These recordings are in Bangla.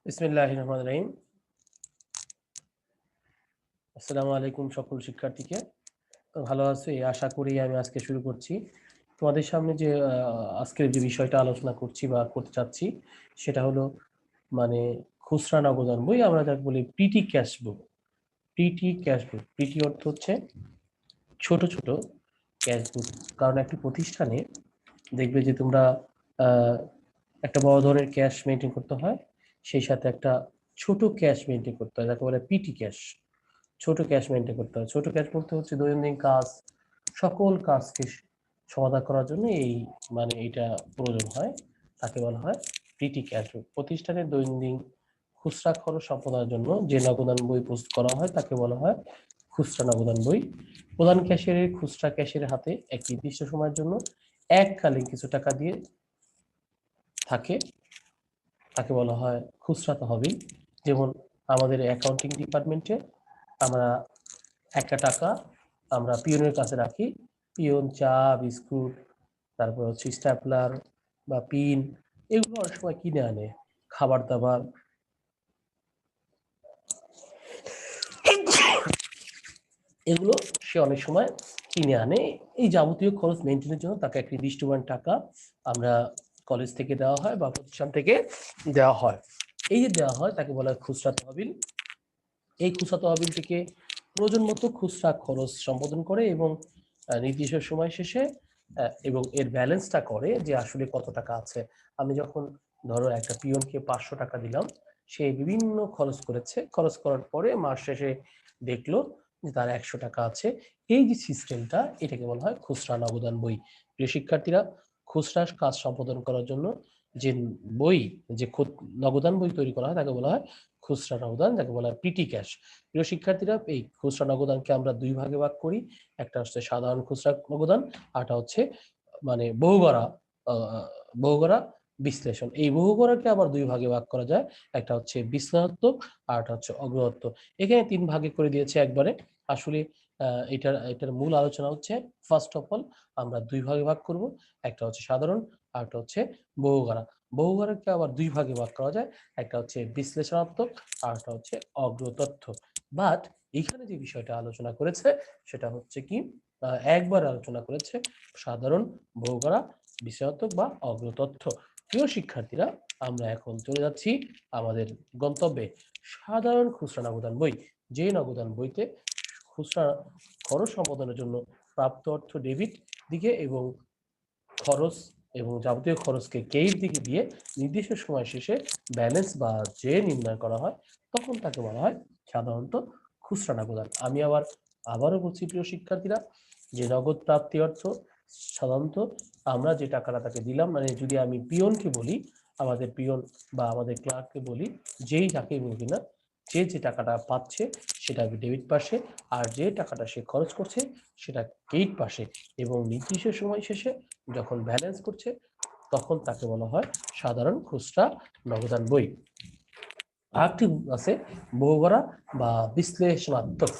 বিসমিল্লাহির রহমানির রহিম। আসসালামু আলাইকুম সকল শিক্ষার্থীকে। ভালো আছো এই আশা করি আমি আজকে শুরু করছি। তোমাদের সামনে যে আজকের যে বিষয়টা আলোচনা করছি বা করতে চাচ্ছি সেটা হলো মানে খুচরা নগদান বই, আমরা যাকে বলি petty cash book. Petty cash book, petty অর্থ হচ্ছে ছোট ছোট ক্যাশ বুক। কারণ একটি প্রতিষ্ঠানে দেখবে যে তোমরা আহ, একটা বড় ধরনের ক্যাশ মেনটেন করতে হয়, সেই সাথে একটা ছোট ক্যাশ মেনটেন করতে হয় যাকে বলে পিটি ক্যাশ। ছোট ক্যাশ মেনটেন করতে হয়। ছোট ক্যাশ বলতে হচ্ছে দৈনন্দিন কাজ, সকল কাজকে সমাধান করার জন্য এই এটা প্রয়োজন হয়, তাকে বলা হয় পিটি ক্যাশ। প্রতিষ্ঠানের দৈনন্দিন খুচরা খরচ সম্পাদনের জন্য যে নগদান বই প্রস্তুত করা হয় তাকে বলা হয় খুচরা নগদান বই। প্রধান ক্যাশিয়ারের খুচরা ক্যাশিয়ারের হাতে এক নির্দিষ্ট সময়ের জন্য এককালীন কিছু টাকা দিয়ে থাকে, তাকে বলা হয় খুচরা তহবিল। যেমন আমাদের অ্যাকাউন্টিং ডিপার্টমেন্টে আমরা একটা টাকা আমরা পিয়নের কাছে রাখি। পিয়ন চা, বিস্কুট, তারপর হচ্ছে স্ট্যাপলার বা পিন, এগুলো অনেক সময় কিনে আনে। খাবার দাবার, এগুলো সে অনেক সময় কিনে আনে। এই যাবতীয় খরচ মেনটেনের জন্য তাকে এক নির্দিষ্ট পরিমাণ টাকা আমরা কলেজ থেকে দেওয়া হয় বা প্রতিষ্ঠান থেকে দেওয়া হয়। এই যে দেওয়া হয় তাকে বলা হয় খুচরা তহবিল। এই খুচরা তহবিল থেকে প্রয়োজন মতো খুচরা খরচ সম্পাদন করে এবং নির্দিষ্ট সময় শেষে এবং এর ব্যালেন্সটা করে যে আসলে কত টাকা আছে। আমি যখন ধরো একটা পিয়নকে 500 টাকা দিলাম, সে বিভিন্ন খরচ করেছে, খরচ করার পরে মাস শেষে দেখলো যে তার 100 টাকা আছে। এই যে সিস্টেমটা, এটাকে বলা হয় খুচরা নগদান বই। প্রিয় শিক্ষার্থীরা, খুচরা কাজ সম্পাদন করার জন্য যে বই, যে নগদান বই তৈরি করা হয় তাকে বলা হয় খুচরা নগদান, যাকে বলা হয় পিটি ক্যাশ। প্রিয় শিক্ষার্থীরা, এই খুচরা নগদানকে আমরা দুই ভাগে ভাগ করি। একটা হচ্ছে সাধারণ খুচরা নগদান, আরটা হচ্ছে বহুগড়া বহুগড়া বিশ্লেষণ। এই বহুগড়াকে আবার দুই ভাগে ভাগ করা যায়, একটা হচ্ছে বিশ্লেষণাত্মক আর একটা হচ্ছে অগ্রগাত্মক। এখানে তিন ভাগে করে দিয়েছে একবারে। আসলে এটার এটার মূল আলোচনা হচ্ছে ফার্স্ট অফ অল আমরা দুই ভাগে ভাগ করব, একটা হচ্ছে সাধারণ আর একটা হচ্ছে বহুগড়া। বহুগড়াকে আবার দুই ভাগে ভাগ করা যায়, একটা হচ্ছে বিশ্লেষণাত্মক আর একটা হচ্ছে অগ্রতথ্য। বাট এখানে যে বিষয়টা আলোচনা করেছে সেটা হচ্ছে কি, একবার আলোচনা করেছে সাধারণ, বহুগড়া, বিশ্লেষণাত্মক বা অগ্রতথ্য। প্রিয় শিক্ষার্থীরা, আমরা এখন চলে যাচ্ছি আমাদের গন্তব্যে। সাধারণ খুচরা নগদান বই, যে নগদান বইতে খুচরা খরচ সম্পাদনের জন্য প্রাপ্ত অর্থ ডেবিট দিকে এবং খরচ এবং যাবতীয় খরচকে ক্রেডিট দিকে দিয়ে নির্দিষ্ট সময় শেষে ব্যালেন্স বা যে নির্ণয় করা হয়, তখন তাকে বলা হয় সাধারণত খুচরা নগদান। আমি আবারও বলছি প্রিয় শিক্ষার্থীরা, যে নগদ প্রাপ্তি অর্থ সাধারণত আমরা যে টাকাটা তাকে দিলাম, যদি আমি পিয়নকে বলি, আমাদের পিয়ন বা আমাদের ক্লার্ককে বলি, যেই যাকে বলি না, যে যে টাকাটা পাচ্ছে সেটা ডেবিট পাশে, আর যে টাকাটা সে খরচ করছে সেটা ক্রেডিট পাশে। এবং নির্দিষ্ট সময় শেষে যখন ব্যালেন্স করছে তখন তাকে বলা হয় সাধারণ খুচরা নগদান বই। আরেকটি আছে বহুগড়া বা বিশ্লেষণাত্মক।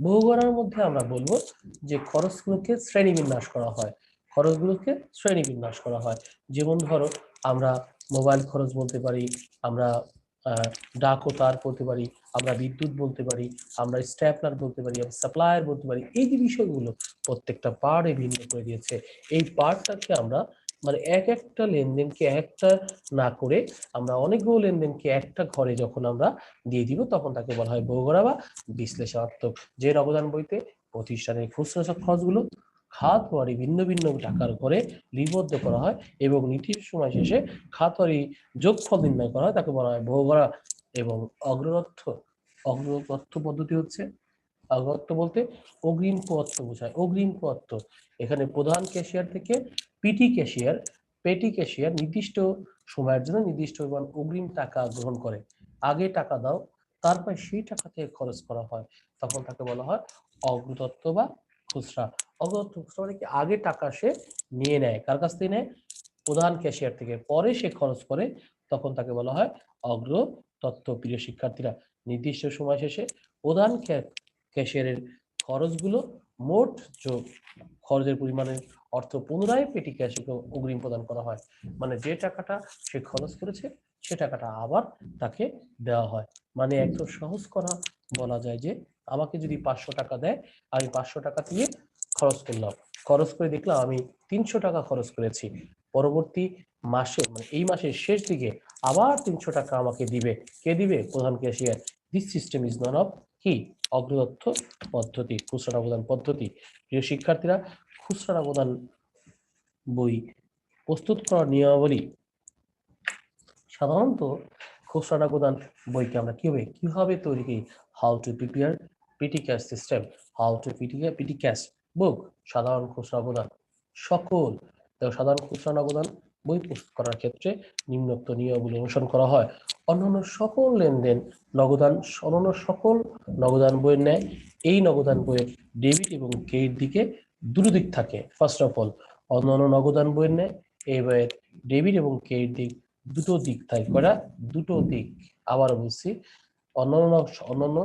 বহুগড়ার মধ্যে আমরা বলবো যে খরচগুলোকে শ্রেণীবিন্যাস করা হয়, খরচগুলোকে শ্রেণীবিন্যাস করা হয়। যেমন ধরো, আমরা মোবাইল খরচ বলতে পারি, আমরা ডাক ও তার বলতে পারি, আমরা বিদ্যুৎ বলতে পারি, আমরা স্ট্যাপলার বলতে পারি, আমরা সাপ্লায়ার বলতে পারি। এই যে বিষয়গুলো প্রত্যেকটা পার্টে ভিন্ন করে দিয়েছে। এই পার্টটাকে আমরা এক একটা লেনদেনকে একটা না করে আমরা অনেকগুলো লেনদেনকে একটা ঘরে যখন আমরা দিয়ে দিব, তখন তাকে বলা হয় বহুগড়া বা বিশ্লেষণাত্মক। যে নগদান বইতে প্রতিষ্ঠানের খুচরা খরচগুলো খাতওয়ারি ভিন্ন ভিন্ন টাকার ঘরে লিপিবদ্ধ করা হয় এবং নির্দিষ্ট সময় শেষে খাতওয়ারি যোগফল নির্ণয় করা হয়, তাকে বলা হয় বহুগড়া। এবং অগ্রতথ্য, অগ্রতথ্য পদ্ধতি হচ্ছে, অগ্রতথ্য বলতে অগ্রিম প্রদত্ত বোঝায়। অগ্রিম প্রদত্ত, এখানে প্রধান ক্যাশিয়ার থেকে পিটি ক্যাশিয়ার, পেটি ক্যাশিয়ার নির্দিষ্ট সময়ের জন্য নির্দিষ্ট পরিমাণ অগ্রিম টাকা গ্রহণ করে। আগে টাকা দাও, তারপর সেই টাকা থেকে খরচ করা হয়, তখন তাকে বলা হয় অগ্রতত্ত্ব বা খুচরা। অগ্রতত্ত্ব খুচরা মানে কি, আগে টাকা সে নিয়ে নেয়, কার কাছ থেকে নেয়? প্রধান ক্যাশিয়ার থেকে, পরে সে খরচ করে, তখন তাকে বলা হয় অগ্রতত্ত্ব। প্রিয় শিক্ষার্থীরা, নির্দিষ্ট সময় শেষে প্রধান ক্যাশিয়ারের খরচগুলো মোট যোগ খরচের পরিমাণের অর্থ পুনরায় পেটি ক্যাশে অগ্রিম প্রদান করা হয়। যে টাকাটা সে খরচ করেছে সে টাকাটা আবার তাকে দেওয়া হয়। মানে একটু সহজ করা বলা যায় যে আমাকে যদি 500 টাকা দেয়, আমি 500 টাকা দিয়ে খরচ করলাম, খরচ করে দেখলাম আমি 300 টাকা খরচ করেছি, পরবর্তী মাসে মানে এই মাসের শেষ দিকে আবার 300 টাকা আমাকে দিবে। কে দিবে? প্রধান cashier. This system is none of কি? অগ্রদত্ত পদ্ধতি, খুচরা নগদান পদ্ধতি। প্রিয় শিক্ষার্থীরা, খুচরা নগদান বই প্রস্তুত করার নিয়মাবলী সাধারণত খুচরা নগদান বইকে আমরা কিভাবে তৈরি করি? How to prepare petty cash system, how to petty cash book. সাধারণ খুচরা নগদান সাধারণ খুচরা নগদান বই প্রস্তুত করার ক্ষেত্রে নিম্নোক্ত নিয়মগুলি অনুসরণ করা হয়। অন্যান্য সকল লেনদেন অন্যান্য সকল নগদান বইয়ের ন্যায় এই নগদান বইয়ের ডেবিট এবং ক্রেডিট দিকে দুটো দিক থাকে। ফার্স্ট অফ অল, অন্যান্য নগদান বইয়ের ন্যায় এই বইয়ের ডেবিট এবং ক্রেডিট দিক দুটো দিক থাকে। করা দুটো দিক, আবার বলছি, অন্যান্য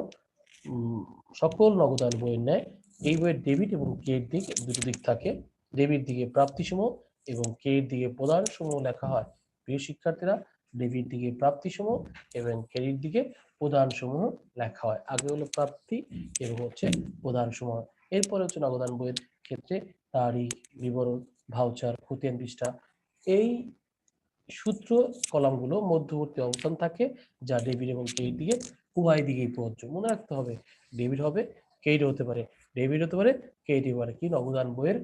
সকল নগদান বইয়ের ন্যায় এই বইয়ের ডেবিট এবং ক্রেডিট দিক দুটো দিক থাকে। ডেবিট দিকে প্রাপ্তিসমূহ এবং ক্রেডিট দিকে প্রদানসমূহ লেখা হয়। প্রিয় শিক্ষার্থীরা, ডেবিট দিকে প্রাপ্তিসমূহ এবং ক্রেডিট দিকে প্রদানসমূহ লেখা হয়। আগে হলো প্রাপ্তি এবং হচ্ছে প্রদানসমূহ। এরপরে হচ্ছে নগদান বইয়ের ক্ষেত্রে তারিখ, বিবরণ, ভাউচার, খতিয়ান পৃষ্ঠা, এই সূত্র কলামগুলো মধ্যবর্তী অবস্থান থাকে, যা ডেবিট এবং ক্রেডিট দিকে উভয় দিকেই প্রযোজ্য। মনে রাখতে হবে, ডেবিট হবে, ক্রেডিট হতে পারে, ডেবিট হতে পারে, ক্রেডিট হতে পারে। কি? নগদান বইয়ের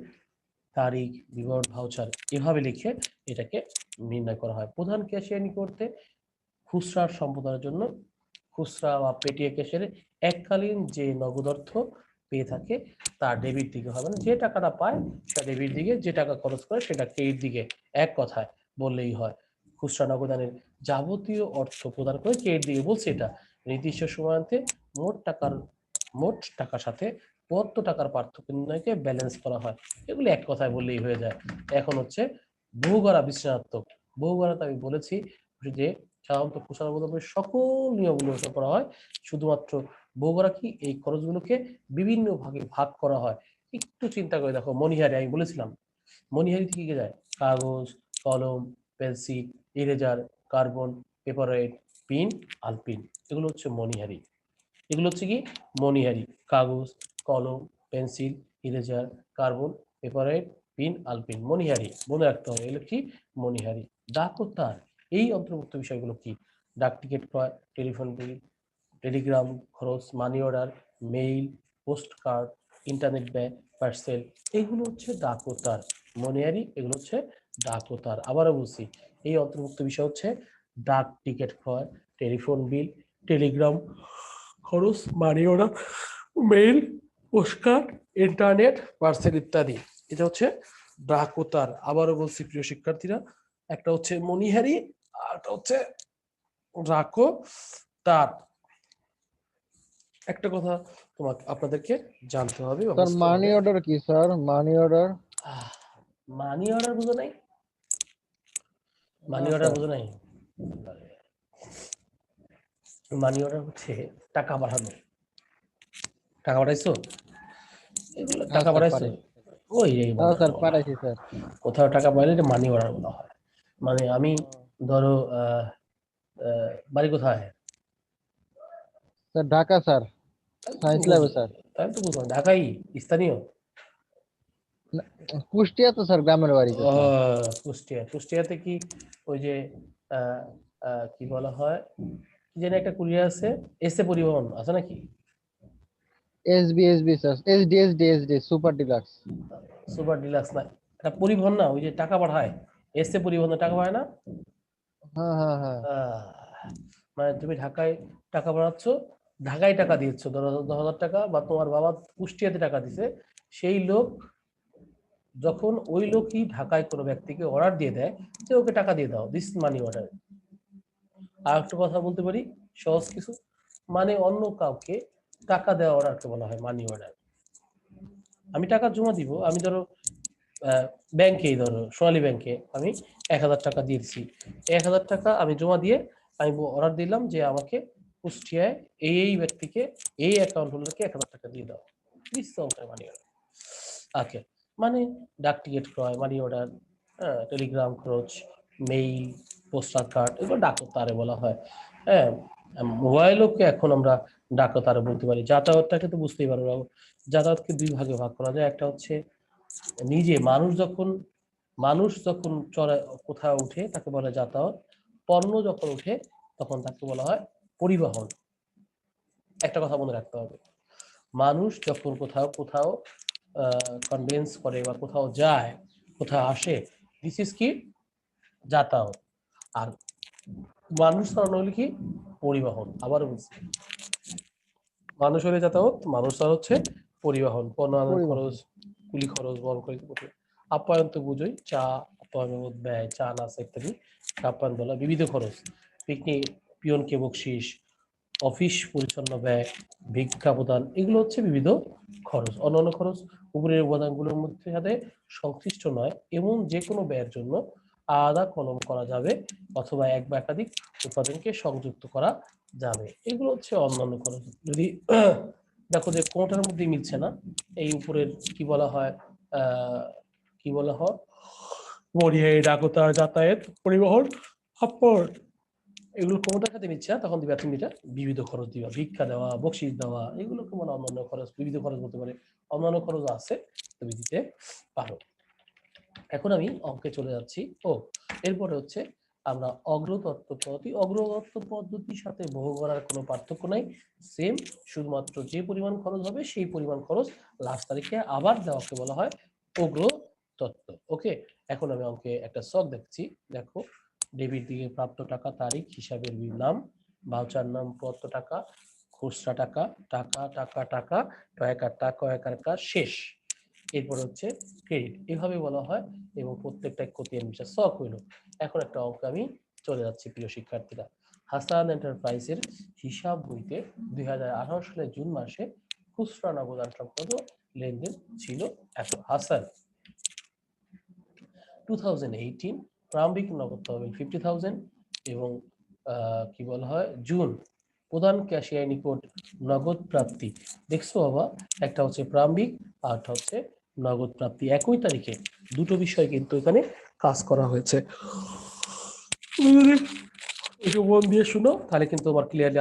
তারিখ, বিবরণ, ভাউচার এভাবে লিখে এটাকে নির্ণয় করা হয়। প্রধান ক্যাশিয়ার নিকটে খুচরা সম্পাদনের জন্য খুচরা বা পেটিএ ক্যাশিয়ারে এককালীন যে নগদ অর্থ পেয়ে থাকে তার ডেবিট দিকে হবে না। যে টাকাটা পায় সেটা ডেবিট দিকে, যে টাকা খরচ করে সেটা ক্রেডিট দিকে। এক কথায় বললেই হয়, খুচরা নগদানের যাবতীয় অর্থ প্রদান করে ক্রেডিট দিকে। বলছে এটা নির্দিষ্ট সময়তে মোট টাকার সাথে কত টাকার পার্থক্য নির্ণয়কে ব্যালেন্স করা হয়। এগুলো এক কথায় বললেই হয়ে যায়। এখন হচ্ছে বহুগড়া বিশ্লেষণাত্মক। বহুগড়াতে আমি বলেছি যে সাধারণত খুচরা নগদানের সকল নিয়মগুলো অনুসরণ করা হয়। শুধুমাত্র বহুগড়া কি? এই খরচগুলোকে বিভিন্ন ভাগে ভাগ করা হয়। একটু চিন্তা করে দেখো, মনিহারি আমি বলেছিলাম, মনিহারি থেকে কি যায়? কাগজ, কলম, পেন্সিল, ইরেজার, কার্বন, পেপারওয়েট, পিন, আলপিন, এগুলো হচ্ছে মনিহারি। এগুলো হচ্ছে কি? মনিহারি। কাগজ, কলম, পেন্সিল, ইরেজার, কার্বন, পেপারওয়েট, পিন, আলপিন, মনিহারি। মনে রাখতে হবে এগুলো কি? মনিহারি। ডাক ও তার এই অন্তর্ভুক্ত বিষয়গুলো কি? ডাক টিকিট ক্রয়, টেলিফোন বিল, টেলিগ্রাম খরচ, money order, mail, post card, internet ব্যয়, পার্সেল, এগুলো হচ্ছে ডাক ও তার। মনিহারি এগুলো হচ্ছে ডাক ও তার। আবারও বলছি, এই অন্তর্ভুক্ত বিষয় হচ্ছে ডাক টিকিট ক্রয়, টেলিফোন বিল, টেলিগ্রাম খরচ, money order, mail, postcard, internet, parcel ইত্যাদি। এটা হচ্ছে ডাক ও তার। আবারও বলছি প্রিয় শিক্ষার্থীরা, একটা হচ্ছে মনিহারি আর একটা হচ্ছে ডাক ও তার। একটা কথা আপনাদেরকে জানতে হবে বা স্যার বুঝতে মানি হবে। অর্ডার কি sir? Money order money order বুঝো নাই? মানি না অর্ডার স্যার। বুঝো নাই? মানি অর্ডার হচ্ছে টাকা পাঠানো। টাকা পাঠাইছো? এগুলো হ্যাঁ টাকা স্যার পাঠাইছো? পাঠাইছি। ওই এই হ্যাঁ মানি স্যার অর্ডার বলা হয়। পাঠাইছি স্যার। কোথাও টাকা পাইলে এটা মানি অর্ডার বলা হয়। মানে আমি ধরো বাড়ি কোথায়? স্যার ঢাকা স্যার, সায়েন্স ল্যাবে স্যার। তাই তো বুঝলাম, ঢাকাই স্থানীয়। না, কুষ্টিয়া তো স্যার গ্রামের বাড়িতে স্যার। কুষ্টিয়া। কুষ্টিয়াতে কি ওই যে আহ, কি বলা হয়, কি যেন একটা কুরিয়ার আছে, এসে পরিবহন আছে নাকি? SB sir, SD super deluxe. Super deluxe না, এটা পরিবহন না, ওই যে টাকা পাঠায়, এসে পরিবহনে টাকা পাঠায় না? হ্যাঁ হ্যাঁ হ্যাঁ। আহ, মানে তুমি ঢাকায় টাকা পাঠাচ্ছ, ঢাকায় টাকা দিচ্ছ 10,000 টাকা, বা তোমার বাবা কুষ্টিয়াতে টাকা দিছে, সেই লোক যখন ওই লোকই ঢাকায় কোনো ব্যক্তিকে অর্ডার দিয়ে দেয় যে ওকে টাকা দিয়ে দাও, দিস মানি অর্ডার। আর একটা কথা বলতে পারি সহজ কিছু, মানে অন্য কাউকে টাকা দেওয়া অর্ডারকে বলা হয় মানি অর্ডার। আমি টাকা জমা দিব, আমি ধরো ব্যাংকেই, ধরো সোনালী ব্যাংকে আমি 1,000 টাকা দিয়েছি, 1,000 টাকা আমি জমা দিয়ে আমি অর্ডার দিলাম যে আমাকে কুষ্টিয়ায় এই ব্যক্তিকে এই অ্যাকাউন্ট হোল্ডারকে 1,000 টাকা দিয়ে দাও, দিস মানি অর্ডার। ওকে, মানে ডাক টিকিট ক্রয়, মানি অর্ডার, টেলিগ্রাম খরচ, মেইল, পোস্টাল কার্ড, এগুলো ডাকতারে বলা হয়। হ্যাঁ, মোবাইলকে এখন আমরা ডাকতারে বলতে পারি। যাতায়াতটাকে তো বুঝতেই পারবো, যাতায়াতকে দুই ভাগে ভাগ করা যায়। একটা হচ্ছে নিজে মানুষ যখন চলে কোথাও উঠে তাকে বলে যাতায়াত, পণ্য যখন উঠে তখন তাকে বলা হয় পরিবহন। একটা কথা মনে রাখতে হবে, মানুষ যখন কোথাও কোথাও কনভেন্স করে বা কোথাও যায়, কোথাও আসে, দিস ইজ কি যাতায়াত। আর মানুষ চালানো হলে কি পরিবহন। আবার বলছি, মানুষ হলে যাতায়াত, মানুষ চালানো হচ্ছে পরিবহন। পণ্য আনার পরিবহন। খরচ, কুলি খরচ বহন করে। আপ্যায়ন তো বুঝোই, চা আপ্যায়ন, ব্যয়, চা নাস্তা ইত্যাদি আপ্যায়ন বলা। বিবিধ খরচ, পিকনিক, পিয়নকে বকশিস, অফিস পরিচ্ছন্ন ব্যয়, ভিক্ষা প্রদান, এগুলো হচ্ছে বিবিধ খরচ। অন্যান্য খরচ উপরের উপাদানগুলোর মধ্যে সাথে সংশ্লিষ্ট নয় এমন যে কোনো ব্যয়ের জন্য আলাদা কলম করা যাবে অথবা এক বা একাধিক উপাদানকে সংযুক্ত করা যাবে, এগুলো হচ্ছে অন্যান্য খরচ। যদি দেখো যে কোনটার মধ্যে মিলছে না, এই উপরের কি বলা হয়, কি বলা হয়, মরিয়াই, ডাকতা, যাতায়াত, পরিবহন, আপড়, এগুলো কোনটার সাথে মিলছে না, তখন দিবা তুমি এটা বিবিধ খরচ দিবা। ভিক্ষা দেওয়া, বকশিস দেওয়া, এগুলোকে বলা অন্যান্য খরচ। বিবিধ খরচ বলতে পারে, অন্যান্য খরচ আছে, তুমি দিতে পারো। এখন আমি অঙ্কে চলে যাচ্ছি। এরপরে হচ্ছে আমরা অগ্রতত্ত্ব পদ্ধতি। অগ্রতত্ত্ব পদ্ধতির সাথে বহু করার কোনো পার্থক্য নাই, সেম। শুধুমাত্র যে পরিমাণ খরচ হবে সেই পরিমাণ খরচ লাস্ট তারিখে আবার দেওয়াকে বলা হয় অগ্রতত্ত্ব। ওকে, এখন আমি অঙ্কে একটা ছক দেখছি। দেখো, ডেবিট দিকে প্রাপ্ত টাকা, তারিখ, হিসাবের নাম, ভাউচার নাম, প্রদত্ত টাকা, খুচরা টাকা, টাকা টাকা টাকা, কয়েকার কাজ শেষ। এরপর হচ্ছে ক্রেডিট, এভাবে বলা হয় এবং প্রত্যেকটা খতিয়ান বিশেষ ছক হইল। এখন একটা অঙ্ক আমি চলে যাচ্ছি প্রিয় শিক্ষার্থীরা। হাসান এন্টারপ্রাইজের হিসাব বইতে 2018 সালের জুন মাসে খুচরা নগদ সংক্রান্ত লেনদেন ছিল এত। হাসান 2018 প্রারম্ভিক নগদ তহবিল 50,000 এবং কি বলা হয় জুন প্রধান ক্যাশিয়ার নিকট নগদ প্রাপ্তি। দেখছো বাবা, একটা হচ্ছে প্রারম্ভিক আর একটা হচ্ছে নগদ প্রাপ্তি। একই তারিখে দুটো বিষয় কিন্তু এখানে কাজ করা হয়েছে। একটু মন দিয়ে শুনো, তাহলে কিন্তু তোমার ক্লিয়ারলি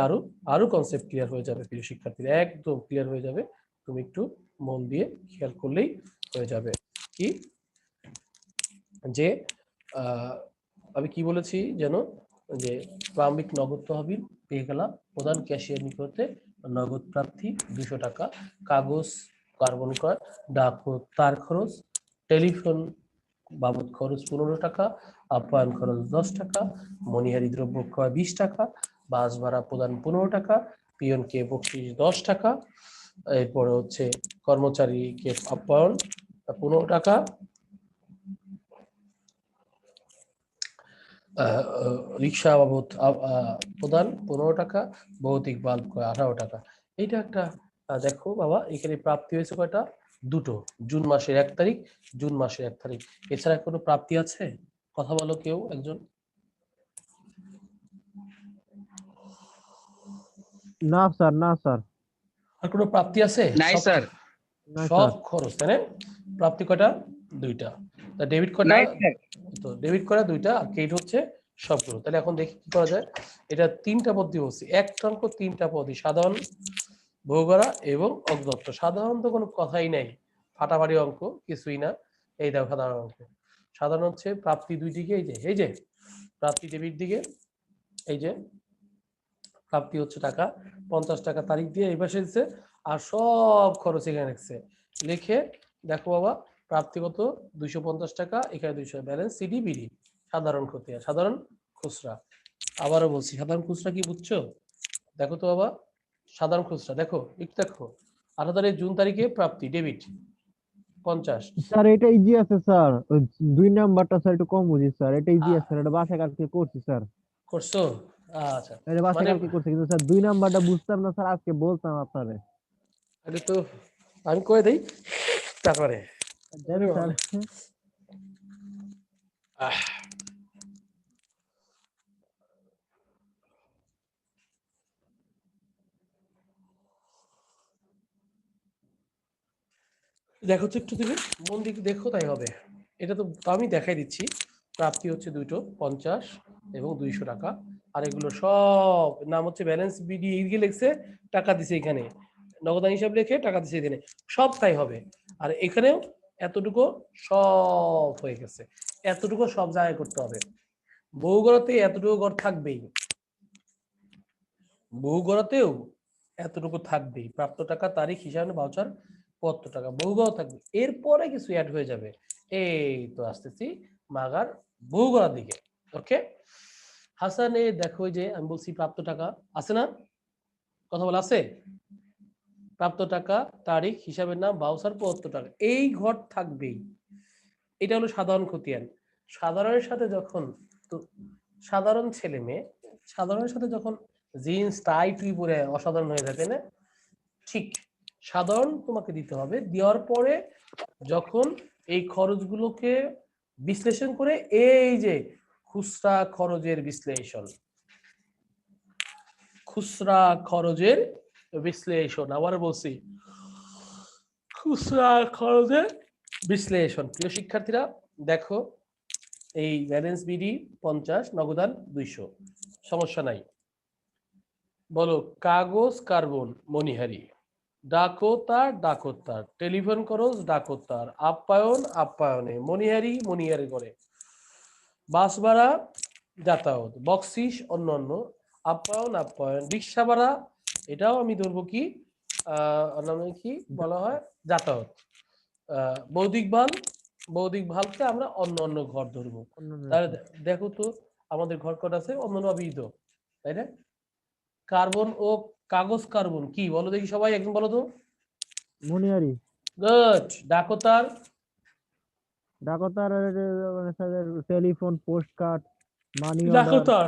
আরো কনসেপ্ট ক্লিয়ার হয়ে যাবে প্রিয় শিক্ষার্থীরা, একদম ক্লিয়ার হয়ে যাবে। তুমি একটু মন দিয়ে খেয়াল করলেই হয়ে যাবে। কি যে আমি কি বলেছি যেন, যে প্রারম্ভিক নগদ তহবিল পেয়ে গেলাম, প্রধান ক্যাশিয়ার নিকটে নগদ প্রাপ্তি 200 টাকা, কাগজ কার্বন ক্রয়, ডাক ও তার খরচ, টেলিফোন বাবদ খরচ 15 টাকা, আপ্যায়ন খরচ 10 টাকা, মণিহারি দ্রব্য ক্রয় 20 টাকা, বাস ভাড়া প্রদান 15 টাকা, পিয়নকে বকশিস 10 টাকা, এরপরে হচ্ছে কর্মচারীকে আপ্যায়ন 15 টাকা, রিক্সা বাবদ প্রদান 15 টাকা, ভৌতিক বাল্ব 18 টাকা। এইটা একটা দেখো বাবা, এখানে প্রাপ্তি হয়েছে কয়টা, দুটো। জুন মাসের 1 তারিখ, জুন মাসের 1 তারিখ। এছাড়া কোনো প্রাপ্তি আছে? কথা বলো কেউ একজন। না স্যার, না স্যার, আর কোনো প্রাপ্তি আছে? নাই সব স্যার। না সব স্যার। খরচ, তাই না? প্রাপ্তি কয়টা? দুইটা। তা ডেবিট কয়টা? নাই স্যার। তো ডেবিট করা দুইটা আর ক্রেডিট হচ্ছে সবগুলো। তাহলে এখন দেখি কি করা যায়। এটা তিনটা পদ্ধতি হচ্ছে, একটা অঙ্ক তিনটা পদ্ধতি, সাধারণ, বহুগড়া এবং অগ্রদত্ত। সাধারণত কোনো কথাই নাই, ফাটাফাটি অঙ্ক কিছুই না। এই দেখো সাধারণ অঙ্ক। সাধারণ হচ্ছে প্রাপ্তি দুই দিকে, এই যে প্রাপ্তি ডেবিট দিকে, এই যে প্রাপ্তি হচ্ছে টাকা 50 টাকা তারিখ দিয়ে এই পাশে দিচ্ছে, আর সব খরচ এখানে লিখছে। লিখে দেখো বাবা, প্রাপ্তি কত 250 টাকা, এখানে 200, ব্যালেন্স সিডি বিডি। সাধারণ খতিয়ান, সাধারণ খুচরা। আবারও বলছি, সাধারণ খুচরা কি বুঝছো? দেখো তো বাবা, সাধারণ খুচরা দেখো, একটু দেখো। 18 তারিখ জুন তারিখে প্রাপ্তি ডেবিট 50। স্যার এটা ইজি আছে স্যার, ওই 2 নাম্বারটা স্যার একটু কম বুঝি স্যার, এটা ইজি আহ, আছে স্যার, এটা বাসায় কালকে করছি স্যার। করছো? আচ্ছা, এটা বাসায় মানে কালকে করছি, কিন্তু স্যার 2 নাম্বারটা বুঝতাম না স্যার, আজকে বলতাম আপনারে। আগে তো আমি করে দেই তারপরে। দেন স্যার। আহ, দেখো তো একটু দিলে, মন দিকে দেখো তাই হবে। এটা তো আমি দেখাই দিচ্ছি। প্রাপ্তি হচ্ছে দুটো 50, এবং 200 টাকা। আর এগুলো সব নাম হচ্ছে ব্যালেন্স বিডি, এইদিকে লিখছে টাকা দিছে এখানে, নগদান হিসাব লিখে টাকা দিছে এখানে, সব তাই হবে। আর এখানেও এতটুকু সব হয়ে গেছে, এতটুকু সব জায়গায় করতে হবে। বহু ঘরতে এতটুকু ঘর থাকবেই, বহু ঘরতেও এতটুকু থাকবেই, প্রাপ্ত টাকা তারিখ হিসাবে ভাউচার 75 টাকা, বহু ঘর থাকবে, এরপরে কিছু অ্যাড হয়ে যাবে। এই তো আসতেছি মাগার বহু ঘরের দিকে। ওকে হাসান, এই দেখো যে আমি বলছি প্রাপ্ত টাকা আছে না, কথা বলা আছে, প্রাপ্ত টাকা তারিখ হিসাবের নাম ভাউচার 75 টাকা, এই ঘর থাকবেই। এটা হলো সাধারণ খতিয়ান। সাধারণের সাথে যখন, তো সাধারণ ছেলে মেয়ে সাধারণের সাথে যখন জিন্স টাই টুই পরে অসাধারণ হয়ে থাকে না, ঠিক সাধারণ তোমাকে দিতে হবে। দেওয়ার পরে যখন এই খরচগুলোকে বিশ্লেষণ করে, এই যে খুচরা খরচের বিশ্লেষণ, খুচরা খরচের বিশ্লেষণ, আবার বলছি খুচরা খরচের বিশ্লেষণ। প্রিয় শিক্ষার্থীরা দেখো, এই ব্যালেন্স বিডি 50, নগদান 200, সমস্যা নাই। বলো কাগজ কার্বন মণিহারি, ডাকতার ডাকতার, টেলিফোন খরচ ডাকতার, আপ্যায়ন আপ্যায়নে, মণিহারি মণিহারি করে, বাস ভাড়া যাতায়াত, বকশিস অন্যান্য, আপ্যায়ন আপ্যায়ন, রিক্সা ভাড়া, এটাও আমি ধরবো কি অন্যান্য, কি বলা হয়, যাতায়াত। বৌদ্ধিক ভাল, বৌদ্ধিক ভালকে আমরা অন্য অন্য ঘর ধরবো। তাহলে দেখো তো আমাদের ঘর কটা আছে, অন্যান্য অবিহিত, তাই না? কার্বন ও কাগজ কার্বন কি বলো দেখি সবাই, একদম বলো তো। মনিহারি। গুড। ডাকতার, ডাকতার telephone, post card, money order, ডাকতার,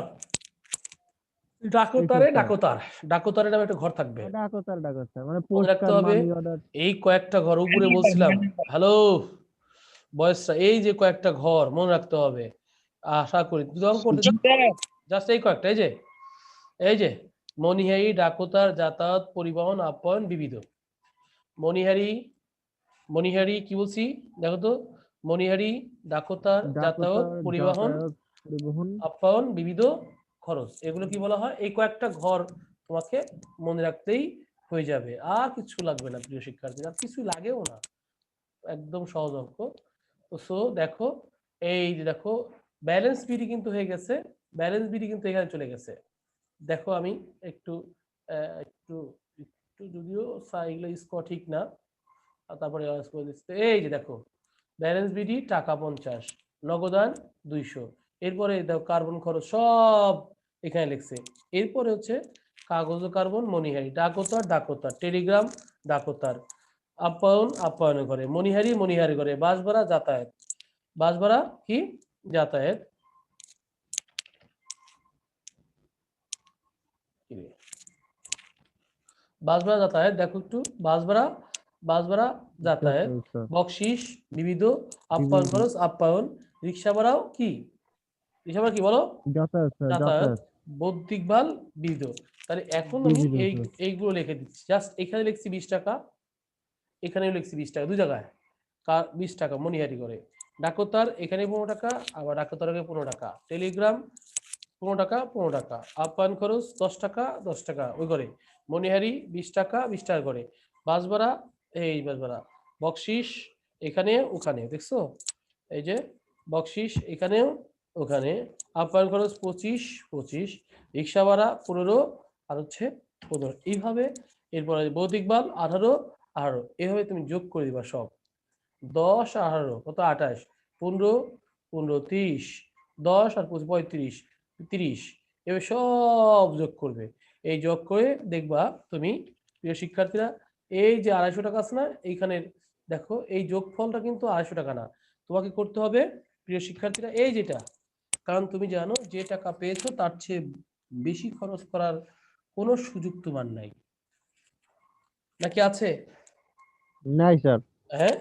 এইসব ডাকতারে স্যার। ডাকতার, ডাকতারের নামে একটা ঘর থাকবে, ডাকতার ডাকতার মানে মনে পোস্ট রাখতে কার্ড, হবে। Money order. এই কয়েকটা ঘর উপরে বলছিলাম, হ্যালো বয়সটা, এই যে কয়েকটা ঘর মনে রাখতে হবে, আশা করি যখন করতে জাস্ট এই কয়েকটা, এই যে মণিহারি, ডাকতার, যাতায়াত, পরিবহন, আপ্যায়ন, বিবিধ। মণিহারি, মণিহারি কি বলছি দেখো তো, মণিহারি, ডাকতার, যাতায়াত, ডাকতার, পরিবহন, যাতায়াত, পরিবহন। আপ্যায়ন, বিবিধ খরচ, এগুলো কি বলা হয়? এই কয়েকটা ঘর তোমাকে মনে রাখতেই হয়ে যাবে, আর কিছু লাগবে না প্রিয় শিক্ষার্থীরা, কিছু লাগেও না, একদম সহজ অঙ্ক। তো সো দেখো, এই যে দেখো ব্যালেন্স বিডি কিন্তু হয়ে গেছে, ব্যালেন্স বিডি কিন্তু এখানে চলে গেছে। দেখো আমি একটু একটু একটু যদিও এগুলো স্কোর ঠিক না, আর তারপরে করে দিচ্ছে, এই যে দেখো ব্যালেন্স বিডি টাকা 50, নগদান 200, এরপরে দেখো কার্বন খরচ সব এখানে লিখছে। এরপরে হচ্ছে কাগজ ও কার্বন মণিহারি, ডাকতার ডাকতার, টেলিগ্রাম ডাকতার, আপ্যায়ন আপ্যায়ন করে, মণিহারি মণিহারি করে, বাস ভাড়া যাতায়াত, বাস ভাড়া কি যাতায়াত, বাস ভাড়া যাতায়াত, দেখো একটু বাস ভাড়া, বাস ভাড়া যাতায়াত, বকশিস বিবিধ, আপ্যায়ন খরচ আপ্যায়ন, রিক্সা ভাড়াও কি, রিক্সা ভাড়া কি বলো, যাতায়াত স্যার, যাতায়াত, যাতায়াত। বৌদ্ধিক ভাল বিবিধ। তাহলে এখন আমি এই এইগুলো লিখে দিচ্ছি, জাস্ট এখানে লিখছি 20 টাকা, এখানেও লিখছি 20 টাকা, দুই জায়গায় 20 টাকা মণিহারি করে, ডাকতার এখানে 15 টাকা, আবার ডাকতার 15 টাকা, টেলিগ্রাম 15 টাকা 15 টাকা, আপ্যায়ন খরচ 10 টাকা 10 টাকা ওই করে, মণিহারি 20 টাকা 20 টাকা করে, বাস ভাড়া, এই বাস ভাড়া, বকশিস এখানে ওখানে দেখছো, এই যে বকশিস এখানেও ওখানে, আপ্যায়ন খরচ 25 25, রিক্সা ভাড়া 15 আর হচ্ছে 15, এইভাবে। এরপরে বৌদ্ধিক বাল 18 18, এইভাবে তুমি যোগ করে দিবা সব, 10 18 কত 28, 15 15 30, 10 আর 35 30, এবার সব যোগ করবে। এই যোগ করে দেখবা তুমি প্রিয় শিক্ষার্থীরা, এই যে 250 টাকা আছে না এইখানে, দেখো এই যোগফলটা কিন্তু 250 টাকা না, তোমাকে করতে হবে প্রিয় শিক্ষার্থীরা এই যেটা, কারণ তুমি জানো যে টাকা পেয়েছো তার চেয়ে বেশি খরচ করার কোনো সুযোগ তোমার নাই, নাকি আছে? নাই স্যার। হ্যাঁ,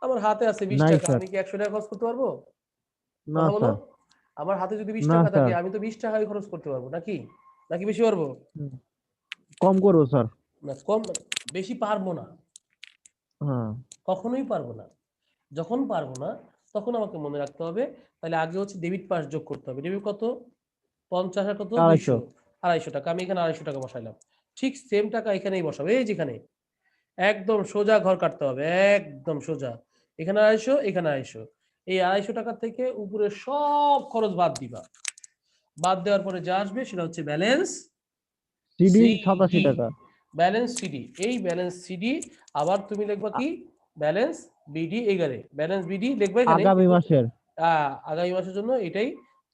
আমার হাতে আছে 20 নাই টাকা, স্যার। আমি কি 100 টাকা খরচ করতে পারবো? না কথা বলো, স্যার। আমার হাতে যদি 20 না টাকা থাকে স্যার। আমি তো 20 টাকাই খরচ করতে পারবো, নাকি নাকি বেশি পারবো? কম করবো স্যার। না কম, বেশি পারবো না, হ্যাঁ। কখনোই পারবো না। যখন পারবো না তখন আমাকে মনে রাখতে হবে, তাহলে আগে হচ্ছে ডেবিট পাস যোগ করতে হবে। ডেবিট কত? 50 আর কত 250 200 টাকা। আমি এখানে 250 টাকা বসাইলাম। ঠিক সেম টাকা এখানেই বসাবো, এই যেখানে একদম সোজা ঘর কাটতে হবে, একদম সোজা। এখানে 250, এখানে 250। এই 250 টাকা থেকে উপরে সব খরচ বাদ দিবা। বাদ দেওয়ার পরে যা আসবে সেটা হচ্ছে ব্যালেন্স সিডি সিডি। 87 টাকা। ব্যালেন্স সিডি, এই ব্যালেন্স সিডি। আবার তুমি লিখবা কি ব্যালেন্স বিডি, এখানে ব্যালেন্স বিডি লিখবা এখানে, আগামী কিন্তু মাসের আগামী মাসের জন্য এটাই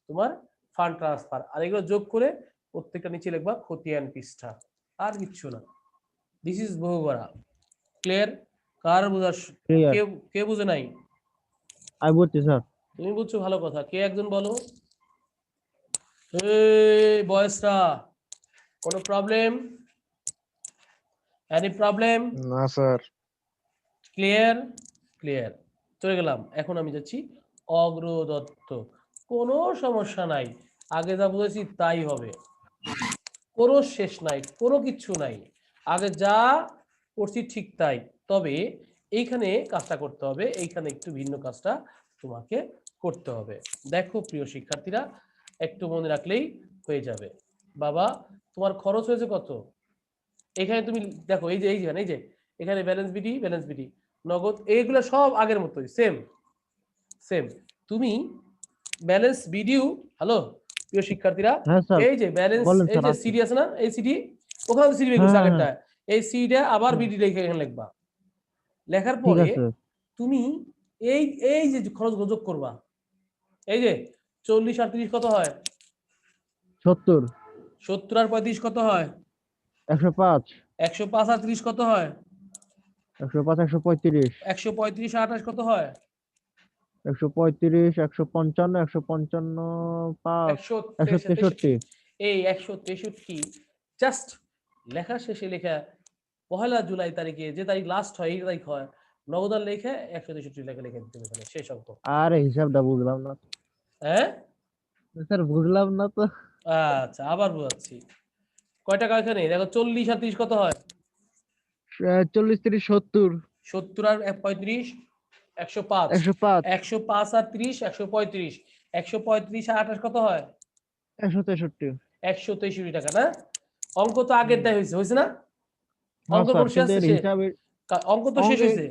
তোমার ফান্ড ট্রান্সফার। আর এগুলো যোগ করে প্রত্যেকটা নিচে লিখবা খতিয়ান পৃষ্ঠা, আর কিচ্ছু না। দিস ইজ বহুগড়া। ক্লিয়ার? কার বুঝার ক্লিয়ার। কে কে বুঝে নাই? আমি বলছি স্যার। তুমি বুঝছো, ভালো কথা। কে একজন বলো, এই বয়সরা, কোনো প্রবলেম? Any problem? না স্যার। ক্লিয়ার? ক্লিয়ার। চলে গেলাম। এখন আমি যাচ্ছি অগ্রদত্ত। কোনো সমস্যা নাই, আগে যা বুঝেছি তাই হবে, কোনো শেষ নাই, কোনো কিচ্ছু নাই। আগে যা করছি ঠিক তাই। তবে এইখানে কাজটা করতে হবে, এইখানে একটু ভিন্ন কাজটা তোমাকে করতে হবে। দেখো প্রিয় শিক্ষার্থীরা, একটু মনে রাখলেই হয়ে যাবে। বাবা, তোমার খরচ হয়েছে কত? এখানে তুমি দেখো, এই যে এখানে ব্যালেন্স বিডি, ব্যালেন্স বিডি, নগদ, এইগুলো সব আগের মতোই সেম সেম। তুমি ব্যালেন্স বিডিও, হ্যালো প্রিয় শিক্ষার্থীরা, হ্যাঁ স্যার, এই যে ব্যালেন্স, বলেন এই স্যার যে আসছি। সিডি আছে না, এই সিডি, ওখানে সিডি বের হ্যাঁ করছে হ্যাঁ হ্যাঁ আগেরটা, এই সিডিটা আবার হ্যাঁ, বিডি লিখে এখানে লিখবা। লেখার ঠিক পরে আছে। তুমি এই এই যে খরচ যোগ করবা। এই যে 40 আর 30 কত হয়? 70, 70 আর 35 কত হয়? 105, 105 আর 30 কত হয়? 105, 135, 135 আর 28 কত হয়? 135, 155, 155, 5, 163। 163। এই 163 জাস্ট লেখা শেষে লেখা, 1 জুলাই তারিখে যে তারিখ লাস্ট হয়, এই তারিখ হয়, নগদান লেখে 163 লেখা লিখে দিতে হবে শেষ অঙ্ক। আরে হিসাবটা বুঝলাম না হ্যাঁ, স্যার, বুঝলাম না তো। আচ্ছা আবার বোঝাচ্ছি। কয় টাকা এখানে দেখো, 40 আর 30 কত হয়? 40, 30, 70, 70 আর 35 105। 105, 105 আর 30 135। 135 আর 28 কত হয়? 163। 163 টাকা না? অঙ্ক তো আগের হুম। দায় হয়েছে, হয়েছে না? হ্যাঁ অঙ্ক স্যার, কোন কিন্তু শেষ এর হিসাবে অঙ্ক তো শেষ অঙ্কে হয়েছে।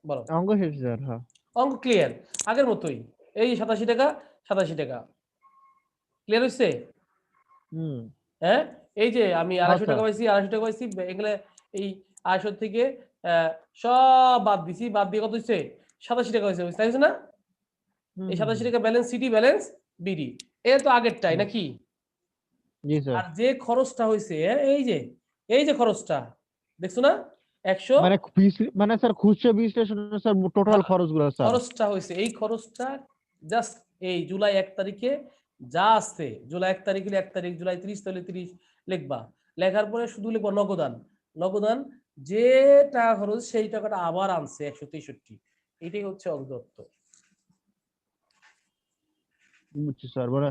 বলো, অঙ্ক শেষ স্যার। হ্যাঁ অঙ্ক ক্লিয়ার, আগের মতোই। এই 87 টাকা, 87 টাকা। ক্লিয়ার হচ্ছে? হুম। হ্যাঁ, এই যে আমি হ্যাঁ 250 স্যার। টাকা পাইছি, 250 টাকা পাইছি, এগুলো এই 250 থেকে সব বাদ দিছি, বাদ দিয়ে কত হচ্ছে? 87 টাকা হয়েছে, তাই হচ্ছে না? হুম এই হুম 87 হুম টাকা ব্যালেন্স সিটি, ব্যালেন্স বিডি, এ তো আগেরটাই হুম। নাকি? জি স্যার। আর যে খরচটা হয়েছে, এই যে খরচটা দেখছো না, 100, মানে স্যার খুচরা বিশ্লেষণে স্যার টোটাল খরচগুলো স্যার। খরচটা হয়েছে, এই খরচটা জাস্ট এই জুলাই 1 তারিখে যা আছে, জুলাই 1 তারিখ হলে 1 তারিখ, জুলাই 30 তাহলে 30 লিখবা। লেখার পরে শুধু লিখবা নগদান। নগদান যে টাকা খরচ সেই টাকাটা আবার আনছে 163। এটাই হচ্ছে অগ্রদত্ত। বুঝছি স্যার, মানে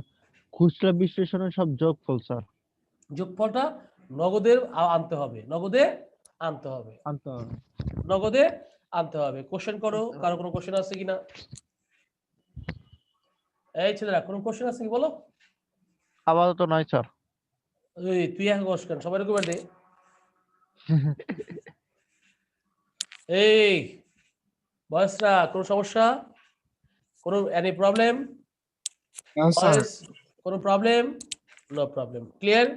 খুচরা বিশ্লেষণের সব যোগফল স্যার। যোগফলটা নগদের আনতে হবে, নগদে আনতে হবে, আনতে হবে। নগদে আনতে হবে। কোশ্চেন করো, কারো কোনো কোশ্চেন আছে কিনা? এই ছেলেরা, কোনো কোশ্চেন আছে কি বলো? আপাতত নয় স্যার। এই তুই এক কোশ্চেন সবাই রকম দে। এই বয়সরা, কোনো সমস্যা? কোনো এনি প্রবলেম? না স্যার। বয়স, কোনো প্রবলেম? No problem. ক্লিয়ার?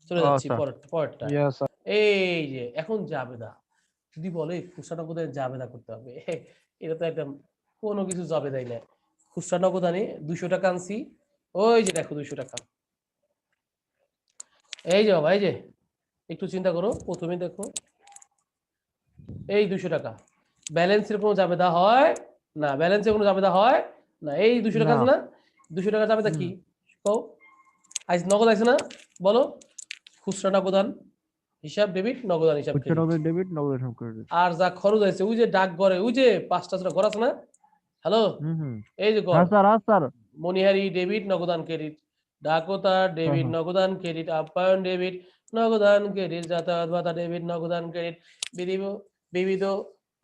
চলে ও যাচ্ছি স্যার। পরেরটা। Yes sir. এই যে এখন জাবেদা, যদি বলে খুচরা নগদে জাবেদা করতে হবে, এটা তো একদম কোনো কিছু জাবেদাই না। খুচরা নগদ আনি 200 টাকা আনছি, ওই যে দেখো 200 টাকা। এই যে বাবা, এই যে একটু চিন্তা করো, প্রথমে দেখো এই 200 টাকা ব্যালেন্সের কোনো জাবেদা হয় না, ব্যালেন্সের কোনো জাবেদা হয় না। এই 200 টাকা না। আছে না, 200 টাকা জাবেদা হুম। কি কও? আইস নগদ আছে না, বলো। খুচরা নগদান হিসাব ডেবিট, নগদান হিসাব খুচরা ক্রেডিট। নগদ ডেবিট, নগদ সব ক্রেডিট। আর যা খরচ হয়েছে, ওই যে ডাক ঘরে, ওই যে 5টা ঘর আছে না, হ্যালো, হুম হুম। এই যে ঘর, হ্যাঁ স্যার, হ্যাঁ স্যার। মনিহারি ডেবিট, নগদান ক্রেডিট, ডাকোতার হ্যাঁ ডেবিট, হ্যাঁ। নগদান ক্রেডিট, আপ্যায়ন ডেবিট, নগদান ক্রেডিট, যাতায়াত ভাতা ডেবিট, নগদান ক্রেডিট, বিবিধ বিবিধ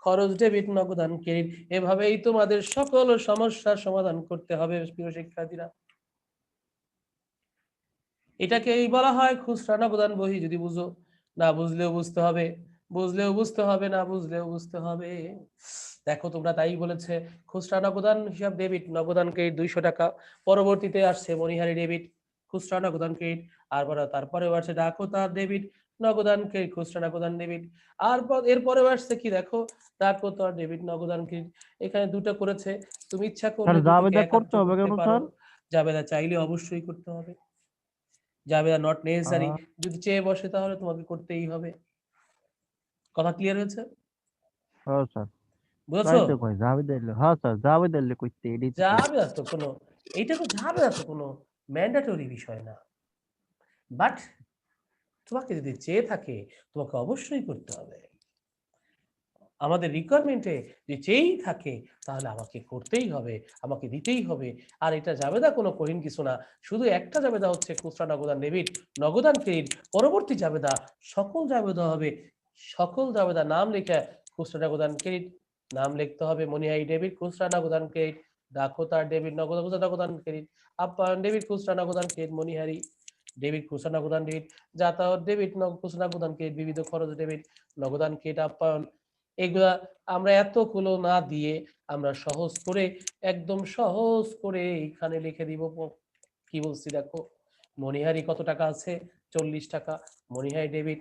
খরচ ডেবিট, নগদান ক্রেডিট। এভাবেই তোমাদের সকল সমস্যার সমাধান করতে হবে প্রিয় শিক্ষার্থীরা। এটাকেই বলা হয় খুচরা নগদান বহি। যদি বুঝো, না বুঝলেও বুঝতে হবে, বুঝলেও বুঝতে হবে, না বুঝলেও বুঝতে হবে। দেখো তোমরা তাই বলেছে খুচরা নগদান হিসাব ডেবিট, নগদান ক্রেডিট 200 টাকা। পরবর্তীতে আসছে মনিহারি ডেবিট, খুচরা নগদান ক্রেডিট। আর তারপরে আসছে ডাকো তার ডেবিট, নগদান ক্রেডিট, খুচরা নগদান ডেবিট। আর এরপরে আসছে কি দেখো, ডাকো তার ডেবিট, নগদান ক্রেডিট। এখানে দুটো করেছে, তুমি ইচ্ছা স্যার করলে দুটোকে জাবেদা করতে একাত্র হবে করতে কেন পারো, স্যার? জাবেদা চাইলে অবশ্যই করতে হবে। জাবেদা নট নেসেসারি, আহ, যদি চেয়ে বসে তাহলে তোমাকে করতেই হবে। কথা ক্লিয়ার হয়েছে? হ্যাঁ স্যার, তাই বুঝেছো? তো কই জাবেদা এলে, হ্যাঁ স্যার জাবেদা এলে কইতে এটাই তো কই। জাবেদা তো কোনো, এইটা তো জাবেদা তো কোনো ম্যান্ডেটরি বিষয় না, বাট তোমাকে যদি চেয়ে থাকে তোমাকে অবশ্যই করতে হবে। আমাদের রিকোয়ারমেন্টে যে চেয়েই থাকে তাহলে আমাকে করতেই হবে, আমাকে দিতেই হবে। আর এটা জাবেদা কোনো কঠিন কিছু না, শুধু একটা জাবেদা হচ্ছে খুচরা নগদান ডেবিট, নগদান ক্রেডিট। পরবর্তী জাবেদা সকল জাবেদা হবে, সকল জাবেদা নাম লিখে খুচরা নগদান ক্রেডিট নাম লিখতে হবে। মনিহারি ডেবিট, খুচরা নগদান ক্রেডিট, ডাকোতার ডেবিট, নগদ খুচরা নগদান ক্রেডিট, আপ্যায়ন ডেবিট, খুচরা নগদান ক্রেডিট, মনিহারি ডেবিট, খুচরা নগদান ডেবিট, যাতায়াত ডেবিট, খুচরা নগদান ক্রেডিট, বিবিধ খরচ ডেবিট, নগদান ক্রেডিট, আপ্যায়ন। এগুলা আমরা এতগুলো না দিয়ে আমরা সহজ করে, একদম সহজ করে এখানে লিখে দিব। কি বলছি দেখো, মনিহারি কত টাকা আছে? 40 টাকা। মনিহারি ডেবিট,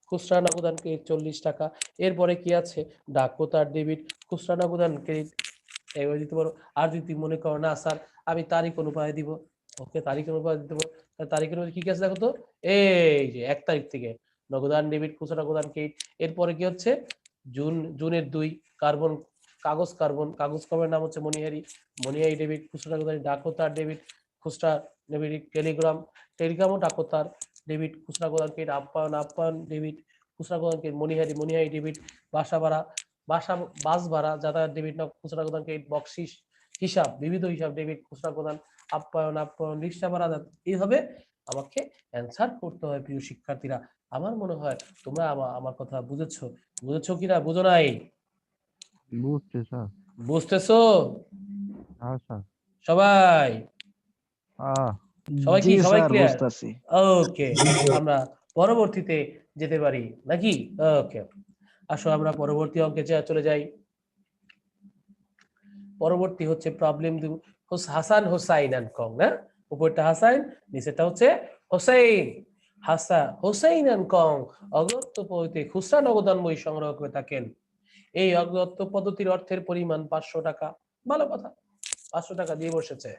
খুচরা নগদান ক্রেডিট 40 টাকা। এরপরে কি আছে? ডাকোতার ডেবিট, খুচরা নগদান ক্রেডিট। এবার দিতে পারো। আর যদি তুমি মনে করো না স্যার আমি তারিখ অনুপাতে দিব, ওকে তারিখ অনুপাতে দিতে পারো। তারিখের মধ্যে কি কি আছে দেখো তো, এই যে 1 তারিখ থেকে নগদান ডেবিট, খুচরা নগদান ক্রেডিট। এরপরে কি হচ্ছে? জুনের 2 কার্বন, কাগজ কর্মের নাম হচ্ছে মনিহারি, মনিহারি ডেবিট, খুচরা নগদান, ডাকোতার ডেবিট, খুচরা ডেবিট, টেলিগ্রাম ও ডাকোতার ডেবিট, খুচরা নগদান ক্রেডিট, আপ্যায়ন ডেবিট, খুচরা নগদান ক্রেডিট, মনিহারি ডেবিট, বাসা ভাড়া, বাসা বাস ভাড়া, যাতায়াত ডেবিট, খুচরা নগদান ক্রেডিট, বকশিস হিসাব, বিবিধ হিসাব ডেবিট, খুচরা নগদান, আপ্যায়ন রিক্সা ভাড়া। এইভাবে আমাকে অ্যান্সার করতে হয় প্রিয় শিক্ষার্থীরা। আমার মনে হয় তোমরা আমার কথা বুঝেছো, বুঝেছো কিনা বুঝো নাই? বুঝছি স্যার। বুঝতেছো হ্যাঁ স্যার। সবাই? আহ সবাই জি কি, সবাই স্যার ক্লিয়ার? বুঝতাছি। ওকে, আমরা পরবর্তীতে যেতে পারি নাকি? ওকে, আসো আমরা পরবর্তী অঙ্কে চলে যাই। পরবর্তী হচ্ছে প্রবলেম হাসান হোসাইন এন্ড কং, না? উপরটা হাসান, নিচেটা হচ্ছে হোসেইন। হোসেইন এন্ড কং অগ্রত্ব পদ্ধতিতে খুচরা নগদান বই সংগ্রহ করে থাকেন। এই অগ্রত্ব পদ্ধতির অর্থের পরিমাণ 500 টাকা। ভালো কথা, 500 টাকা দিয়ে বসেছে।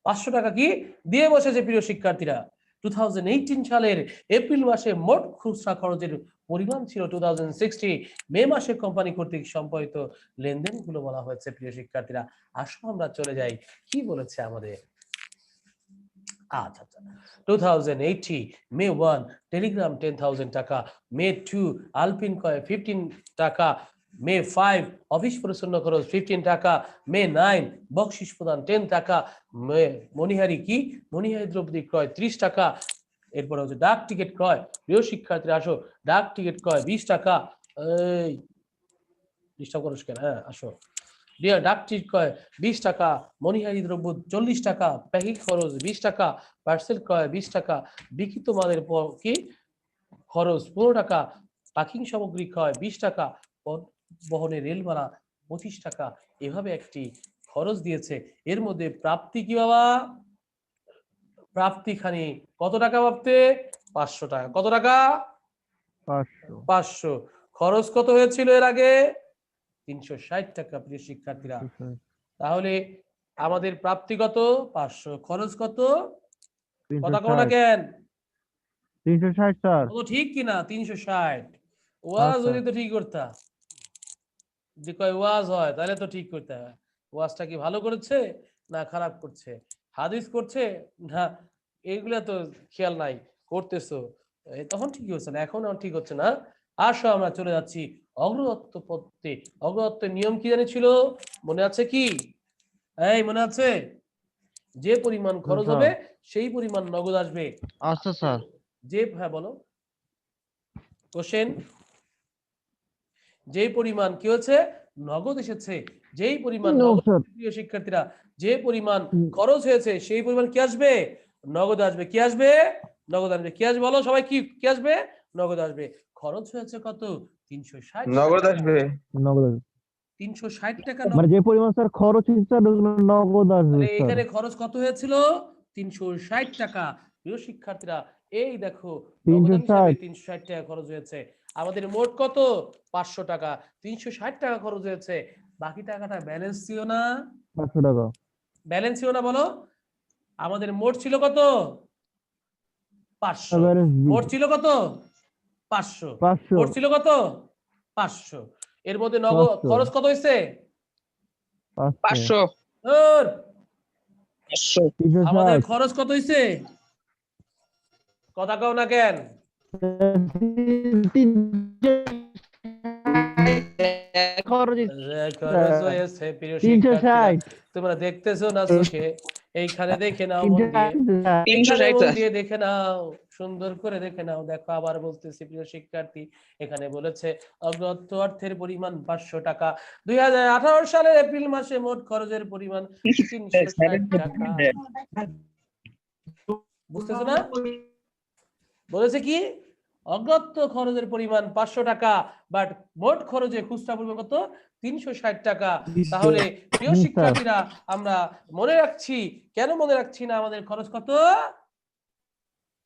500 টাকা কি দিয়ে বসেছে প্রিয় শিক্ষার্থীরা। 2018 সালের এপ্রিল মাসে মোট খুচরা খরচের পরিমাণ ছিল 2060। মে মাসে কোম্পানি কর্তৃক সম্পাদিত লেনদেনগুলো বলা হয়েছে প্রিয় শিক্ষার্থীরা। আসো আমরা চলে যাই, কি বলেছে আমাদের। আচ্ছা আচ্ছা, 2080 মে 1 টেলিগ্রাম 10,000 টাকা, মে 2 আলপিন কয় 15 টাকা, মে 5 অফিস পরিচ্ছন্ন খরচ 15 টাকা, মে 9 বকশিস প্রদান 10 টাকা, মে মনিহারি কি মনিহারি দ্রব্য ক্রয় 30 টাকা। এরপরে হচ্ছে ডাক টিকিট ক্রয়, প্রিয় শিক্ষার্থীরা আসো, ডাক টিকিট ক্রয় 20 টাকা। এই ডিস্টার্ব করিস কেন? হ্যাঁ আসো। ডাক টিকিট ক্রয় 20 টাকা, মনিহারি দ্রব্য 40 টাকা, প্যাকিং খরচ 20 টাকা, পার্সেল ক্রয় 20 টাকা, বিক্রিত মালের কি খরচ 15 টাকা, প্যাকিং সামগ্রী ক্রয় 20 টাকা, বহনে রেল ভাড়া 25 টাকা। এভাবে একটি খরচ দিয়েছে। এর মধ্যে প্রাপ্তি কি বাবা? প্রাপ্তিখানি কত টাকা ভাবতে? 500 টাকা। কত টাকা? 500। 500। খরচ কত হয়েছিল এর আগে? 360 টাকা প্রিয় শিক্ষার্থীরা। তাহলে আমাদের প্রাপ্তি কত? 500। খরচ কত? কথা কও না 360। কেন? 360 স্যার। ও ঠিক কিনা? 360। হ্যাঁ ওয়াজ স্যার। হলে তো ঠিক করতা, যে কয় ওয়াজ হয় তাহলে তো ঠিক করতে হয়। ওয়াজটা কি ভালো করেছে না খারাপ করছে, হাদিস করছে না, এইগুলা তো খেয়াল নাই, করতেছো তখন ঠিকই হচ্ছে না, এখন আর ঠিক হচ্ছে না। আসো আমরা চলে যাচ্ছি অগ্রদত্ত পদ্ধতি। অগ্রদত্তের নিয়ম কি জানিছিল? মনে আছে কি? এই মনে আছে? যে পরিমাণ খরচ স্যার। হবে সেই পরিমাণ নগদ আসবে। আচ্ছা স্যার। হ্যাঁ বলো কোশ্চেন। যে পরিমাণ কি হচ্ছে নগদ এসেছে, যেই পরিমাণ নো নগদ, স্যার। প্রিয় শিক্ষার্থীরা যে পরিমাণ খরচ হয়েছে সেই পরিমাণ কি আসবে? নগদ আসবে। কি আসবে? নগদ আসবে। কি আসবে বলো সবাই, কি আসবে? নগদ আসবে। খরচ হয়েছে কত? 360 নগদ টাকা। আসবে। নগদ 360 টাকা মানে যে পরিমাণ স্যার খরচ হচ্ছে স্যার ওগুলো নগদ আসবে তাহলে স্যার। এখানে খরচ কত হয়েছিল? 360 টাকা। প্রিয় শিক্ষার্থীরা, এই দেখো নগদান হিসাবে 360 360 টাকা খরচ হয়েছে। আমাদের মোট কত? 500 টাকা। 360 টাকা খরচ হয়েছে, বাকি টাকাটা ব্যালেন্স ছিল না? 500 টাকা। ব্যালেন্স ছিল না বলো? আমাদের মোট ছিল কত? 500। ব্যালেন্স মোট ছিল কত? 500। 500 মোট ছিল কত? 500। এর মধ্যে খরচ 500 কত হয়েছে? 500 ওর, 500 আমাদের 360 খরচ কত হয়েছে? কথা কও না কেন? খরচ খরচ হয়েছে প্রিয় শিক্ষার্থীরা। 360 তোমরা দেখতেছো না চোখে? এইখানে দেখে নাও মন দিয়ে, 360 এইখানে 360 মন দিয়ে দেখে নাও, সুন্দর করে দেখে নাও। দেখো আবার বলতেছি প্রিয় শিক্ষার্থী, এখানে বলেছে অগ্রত অর্থের পরিমাণ 500 টাকা। 2018 সালের এপ্রিল মাসে মোট খরচের পরিমাণ 360 টাকা। বুঝতেছো না? বলেছে কি? অগ্রত খরচের পরিমাণ 500 টাকা, বাট মোট খরচে খুচরা পরিমাণ কত? 360 টাকা। তাহলে প্রিয় স্যার শিক্ষার্থীরা, আমরা মনে রাখছি, কেন মনে রাখছি না আমাদের খরচ কত?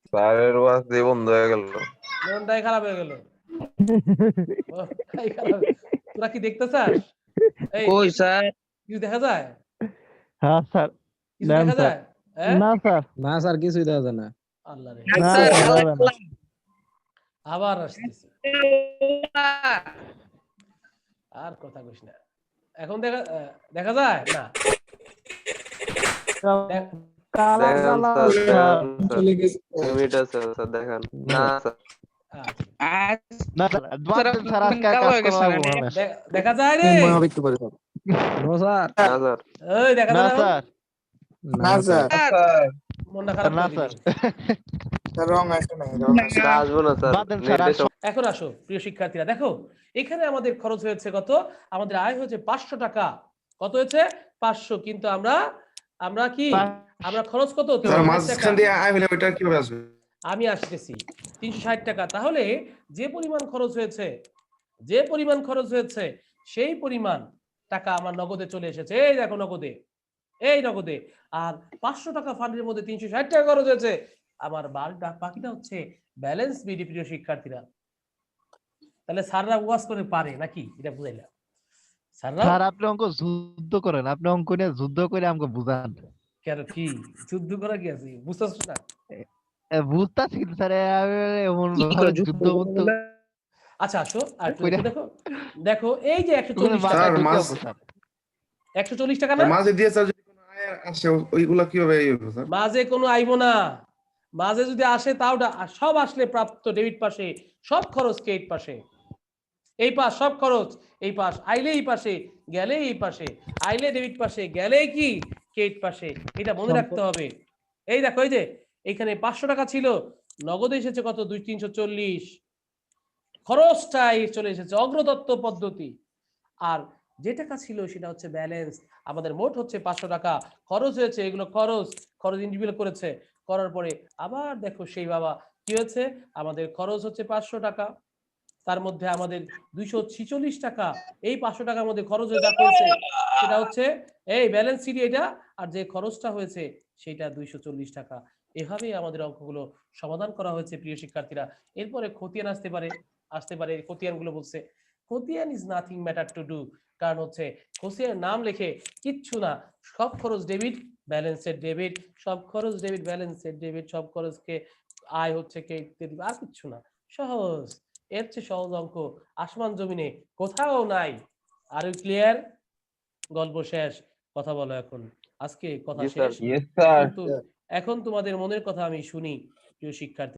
স্যারের ওয়াজ দিয়ে বন্ধ হয়ে গেল। মনটাই খারাপ হয়ে গেল। মনটাই খারাপ। তোরা কি দেখতে চাস? এই কই স্যার? কিছু দেখা যায়? হ্যাঁ স্যার কিছু দেন দেখা স্যার। যায়? হ্যাঁ, না স্যার না স্যার কিছুই দেওয়া যায় না। আল্লাহ রে, না স্যার স্যার আল্লাহ যাবে না। আবার আসতেছে। আর কথা কইস না। এখন দেখা যায় না? দেখ- কালা দেখান কালা স্যার, স্যার। দেখান স্যার। লিমিট আছে স্যার, দেখান। না স্যার। আচ্ছা, না স্যার বাদ দেন স্যার, আজকে আর কাজ করা লাগবে না। দেখা যায় রে? দেখতে পারি স্যার। No sir. না স্যার। ওই দেখা না যায় না? স্যার না স্যার। স্যার মনটা খারাপ না করে দিলি। স্যার রং আছে না রং আছে। স্যার, আসবো না স্যার। বাদ দেন স্যার। নেটে এখন আসো প্রিয় শিক্ষার্থীরা, দেখো এখানে আমাদের খরচ হয়েছে কত? আমাদের আয় হয়েছে 500 টাকা। কত হয়েছে? 500। কিন্তু আমরা আমরা কি আমরা খরচ কত? স্যার 360 টাকা। মাঝখান দিয়ে আয় হলে ওইটা কিভাবে আসবে? আমি আসতেছি। 360 টাকা। তাহলে যে পরিমাণ খরচ হয়েছে, যে পরিমাণ খরচ হয়েছে, সেই পরিমাণ টাকা আমার নগদে চলে এসেছে। এই দেখো নগদে, এই নগদে। আর 500 টাকা ফান্ডের মধ্যে 360 টাকা খরচ হয়েছে। আমার বাকিটা হচ্ছে ব্যালেন্স বিডি। প্রিয় শিক্ষার্থীরা, তাহলে স্যাররা ওয়াজ করে পারে নাকি? এটা বুঝাইলাম। স্যাররাও স্যার আপনি অঙ্ক যুদ্ধ করেন, আপনি অঙ্ক নিয়ে যুদ্ধ করে আমাকে বুঝান। কেন, কি যুদ্ধ করা কি আছে? বুঝতেছ না? বুঝতেছি কিন্তু স্যার এমন কি ভাবে করে যুদ্ধ করতে আচ্ছা আসো আর একটু কইরা দেখো। দেখো এই যে 140 টাকা, মাথায় স্যার, ঢুকে মাছ- যাবো স্যার। 140 টাকা স্যার না? মাঝে দিয়ে স্যার যদি কোনো আয় আসে ওইগুলা কিভাবে ইয়ে হবে স্যার? মাঝে কোনো আইবো না। মাঝে যদি আসে তাও সব আসলে প্রাপ্ত ডেবিট পাশে, সব খরচ ক্রেডিট পাশে। এই পাশ সব খরচ, এই পাশ আইলে এই পাশে, গেলে এই পাশে, আইলে ডেবিট পাশে, গেলে কি ক্রেডিট পাশে। এটা মনে রাখতে হবে। এই দেখো, এই যে এখানে 500 টাকা ছিল, নগদে এসেছে কত? 340। খরচটাই চলে এসেছে অগ্রদত্ত পদ্ধতি। আর যে টাকা ছিল সেটা হচ্ছে ব্যালেন্স। আমাদের মোট হচ্ছে 500 টাকা খরচ হয়েছে। এগুলো খরচ, খরচ ইন্ডিভিজুয়াল করেছে। করার পরে আবার দেখো সেই বাবা কি হয়েছে, আমাদের খরচ হচ্ছে 500 টাকা। তার মধ্যে আমাদের 246 টাকা, এই 500 টাকার মধ্যে খরচ যা হয়েছে সেটা হচ্ছে এই ব্যালেন্স সিট এটা। আর যে খরচটা হয়েছে সেটা 240 টাকা। এভাবেই আমাদের অঙ্কগুলো সমাধান করা হয়েছে প্রিয় শিক্ষার্থীরা। এরপরে খতিয়ান আসতে পারে খতিয়ান গুলো বলছে খতিয়ান is nothing matter to do. কারণ হচ্ছে খতিয়ানের নাম লিখে কিচ্ছু না, সব খরচ ডেবিট, ব্যালেন্সের ডেবিট, সব খরচ ডেবিট, ব্যালেন্সের ডেবিট, সব খরচকে আয় হচ্ছে কে দিবে, আর কিচ্ছু না। সহজ। এর চেয়ে সহজ অঙ্ক আসমান জমিনে কোথাও নাই। আর ক্লিয়ার? গল্প শেষ, কথা বলো এখন। আজকে কথা জি স্যার। শেষ। Yes sir. কিন্তু এখন তোমাদের মনের কথা আমি শুনি প্রিয় শিক্ষার্থী।